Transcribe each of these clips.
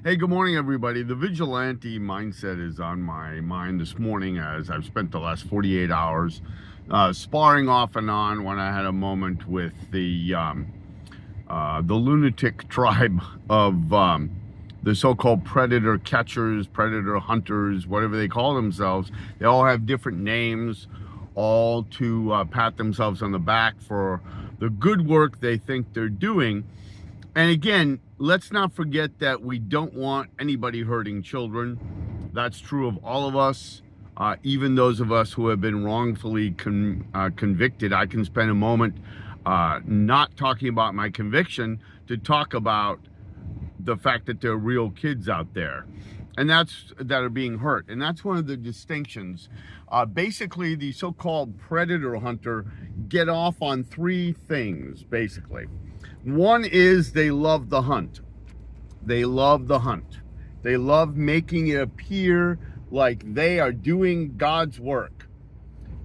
Hey, good morning, everybody. The vigilante mindset is on my mind this morning as I've spent the last 48 hours sparring off and on when I had a moment with the lunatic tribe of the so-called predator catchers, predator hunters, whatever they call themselves. They all have different names, all to pat themselves on the back for the good work they think they're doing. And again, let's not forget that we don't want anybody hurting children. That's true of all of us, even those of us who have been wrongfully convicted. I can spend a moment not talking about my conviction to talk about the fact that there are real kids out there and that are being hurt. And that's one of the distinctions. Basically, the so-called predator hunter get off on three things, basically. One is they love the hunt. They love the hunt. They love making it appear like they are doing God's work.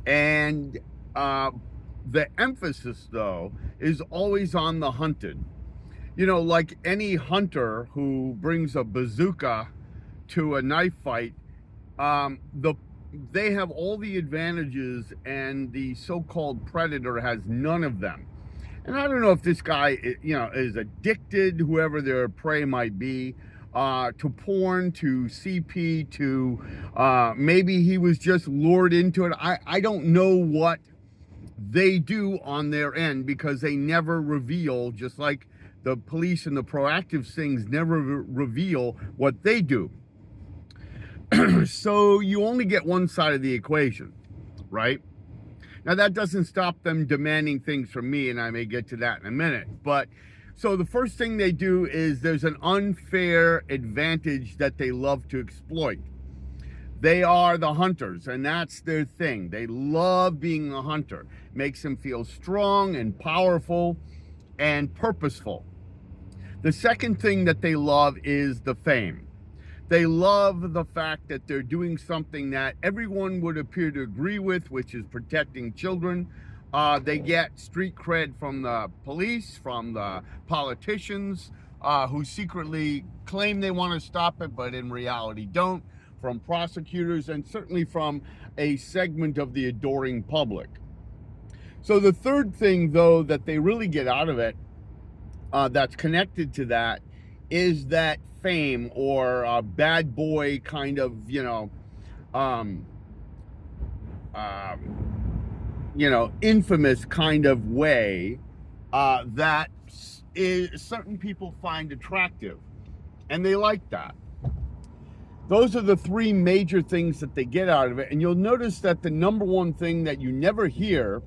And the emphasis, though, is always on the hunted. You know, like any hunter who brings a bazooka to a knife fight, they have all the advantages and the so-called predator has none of them. And I don't know if this guy, is addicted, whoever their prey might be, to porn, to CP, to maybe he was just lured into it. I don't know what they do on their end because they never reveal, just like the police and the proactive things never reveal what they do. So you only get one side of the equation, right? Now, that doesn't stop them demanding things from me, and I may get to that in a minute. But so the first thing they do is there's an unfair advantage that they love to exploit. They are the hunters, and that's their thing. They love being a hunter. Makes them feel strong and powerful and purposeful. The second thing that they love is the fame. They love the fact that they're doing something that everyone would appear to agree with, which is protecting children. They get street cred from the police, from the politicians who secretly claim they want to stop it, but in reality don't, from prosecutors, and certainly from a segment of the adoring public. So the third thing, though, that they really get out of it that's connected to that is that fame or bad boy kind of, infamous kind of way that certain people find attractive, and they like that. Those are the three major things that they get out of it, and you'll notice that the number one thing that you never hear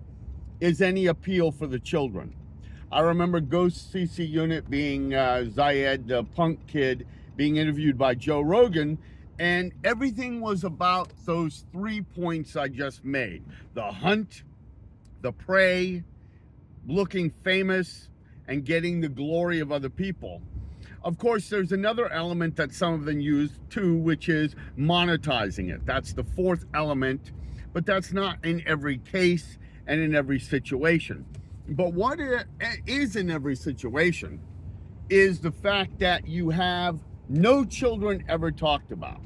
is any appeal for the children. I remember Ghost CC Unit being Zayed, the punk kid, being interviewed by Joe Rogan, and everything was about those 3 points I just made. The hunt, the prey, looking famous, and getting the glory of other people. Of course, there's another element that some of them use too, which is monetizing it. That's the fourth element, but that's not in every case and in every situation. But what it is in every situation is the fact that you have no children ever talked about.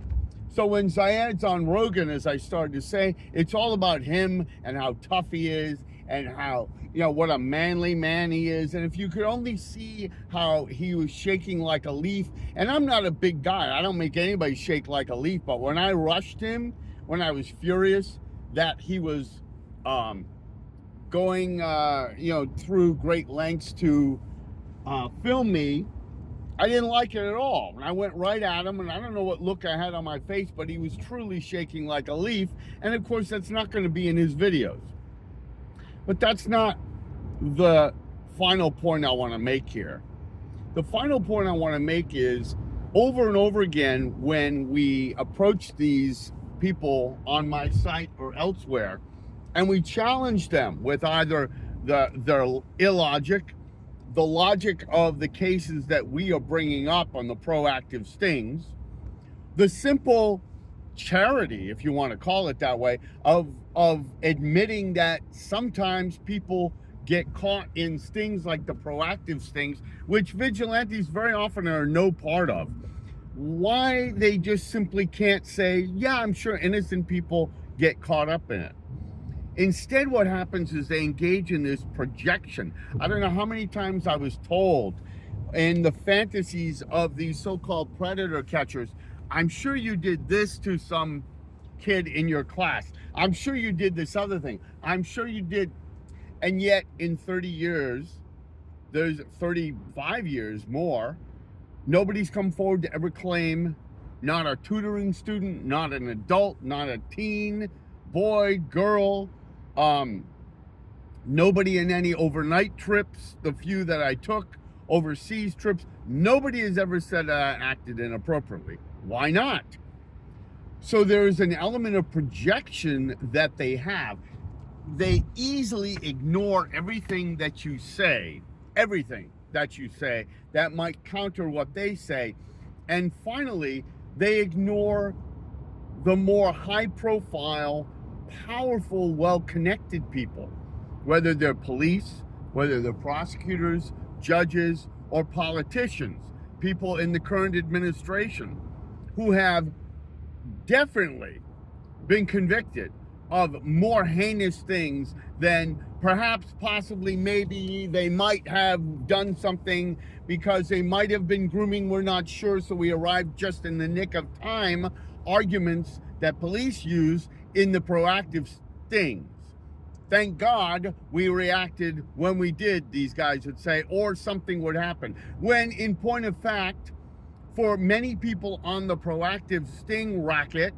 So when Zayed's on Rogan, as I started to say, it's all about him and how tough he is and how, what a manly man he is. And if you could only see how he was shaking like a leaf, and I'm not a big guy, I don't make anybody shake like a leaf, but when I rushed him, when I was furious that he was going, through great lengths to film me, I didn't like it at all. And I went right at him, and I don't know what look I had on my face, but he was truly shaking like a leaf. And of course, that's not going to be in his videos. But that's not the final point I want to make here. The final point I want to make is, over and over again, when we approach these people on my site or elsewhere, and we challenge them with either their illogic, the logic of the cases that we are bringing up on the proactive stings, the simple charity, if you want to call it that way, of admitting that sometimes people get caught in stings like the proactive stings, which vigilantes very often are no part of. why they just simply can't say, yeah, I'm sure innocent people get caught up in it. Instead, what happens is they engage in this projection. I don't know how many times I was told in the fantasies of these so-called predator catchers, I'm sure you did this to some kid in your class. I'm sure you did this other thing. I'm sure you did. And yet in 30 years, there's 35 years more, nobody's come forward to ever claim, not a tutoring student, not an adult, not a teen, boy, girl, nobody in any overnight trips, the few that I took, overseas trips, nobody has ever said I acted inappropriately. Why not? So there's an element of projection that they have. They easily ignore everything that you say that might counter what they say. And finally, they ignore the more high profile, powerful, well-connected people, whether they're police, whether they're prosecutors, judges, or politicians, people in the current administration who have definitely been convicted of more heinous things than perhaps possibly maybe they might have done something because they might have been grooming, we're not sure, so we arrived just in the nick of time, arguments that police use in the proactive stings. Thank God we reacted when we did, these guys would say, or something would happen. When in point of fact, for many people on the proactive sting racket,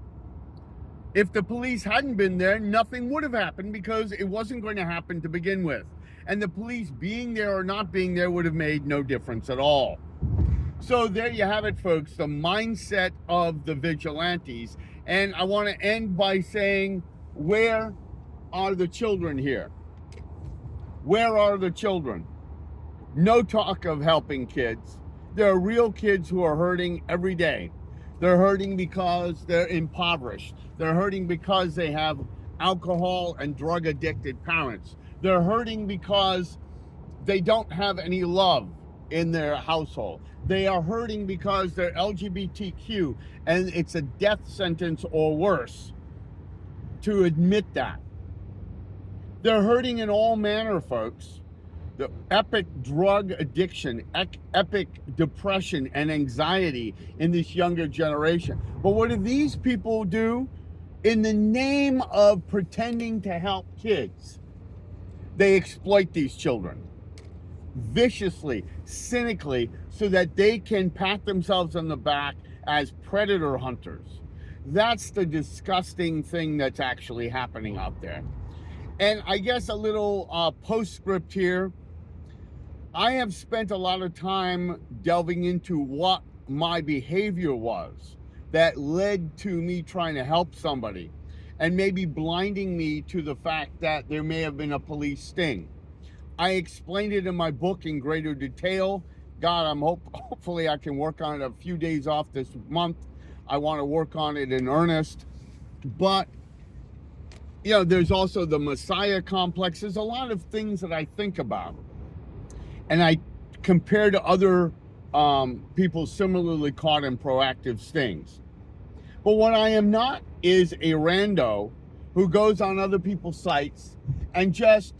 if the police hadn't been there, nothing would have happened because it wasn't going to happen to begin with. And the police being there or not being there would have made no difference at all. So there you have it, folks, the mindset of the vigilantes. And I want to end by saying, where are the children here? Where are the children? No talk of helping kids. There are real kids who are hurting every day. They're hurting because they're impoverished. They're hurting because they have alcohol and drug addicted parents. They're hurting because they don't have any love in their household. They are hurting because they're LGBTQ and it's a death sentence or worse to admit that. They're hurting in all manner, folks. The epic drug addiction, epic depression and anxiety in this younger generation. But what do these people do? In the name of pretending to help kids, they exploit these children viciously, cynically, so that they can pat themselves on the back as predator hunters. That's the disgusting thing that's actually happening out there. And I guess a little postscript here. I have spent a lot of time delving into what my behavior was that led to me trying to help somebody and maybe blinding me to the fact that there may have been a police sting. I explained it in my book in greater detail. God, hopefully I can work on it a few days off this month. I want to work on it in earnest. But, you know, there's also the Messiah complex. There's a lot of things that I think about. And I compare to other people similarly caught in proactive stings. But what I am not is a rando who goes on other people's sites and just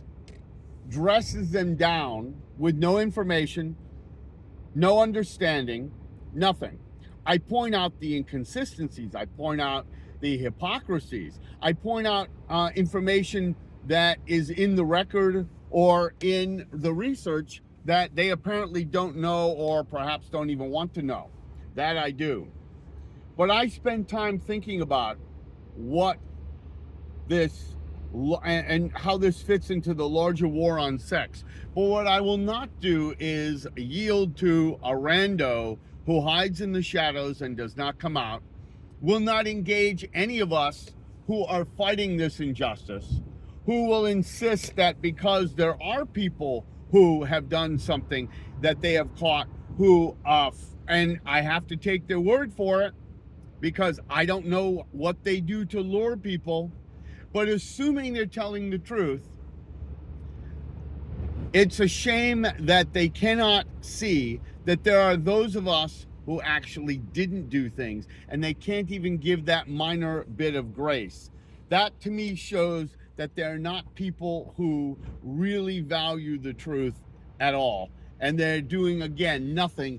dresses them down with no information, no understanding, nothing. I point out the inconsistencies. I point out the hypocrisies. I point out information that is in the record or in the research that they apparently don't know or perhaps don't even want to know. That I do. But I spend time thinking about what this and how this fits into the larger war on sex. But what I will not do is yield to a rando who hides in the shadows and does not come out, will not engage any of us who are fighting this injustice, who will insist that because there are people who have done something that they have caught, who, and I have to take their word for it because I don't know what they do to lure people, but assuming they're telling the truth, it's a shame that they cannot see that there are those of us who actually didn't do things, and they can't even give that minor bit of grace. That to me shows that they're not people who really value the truth at all, and they're doing, again, nothing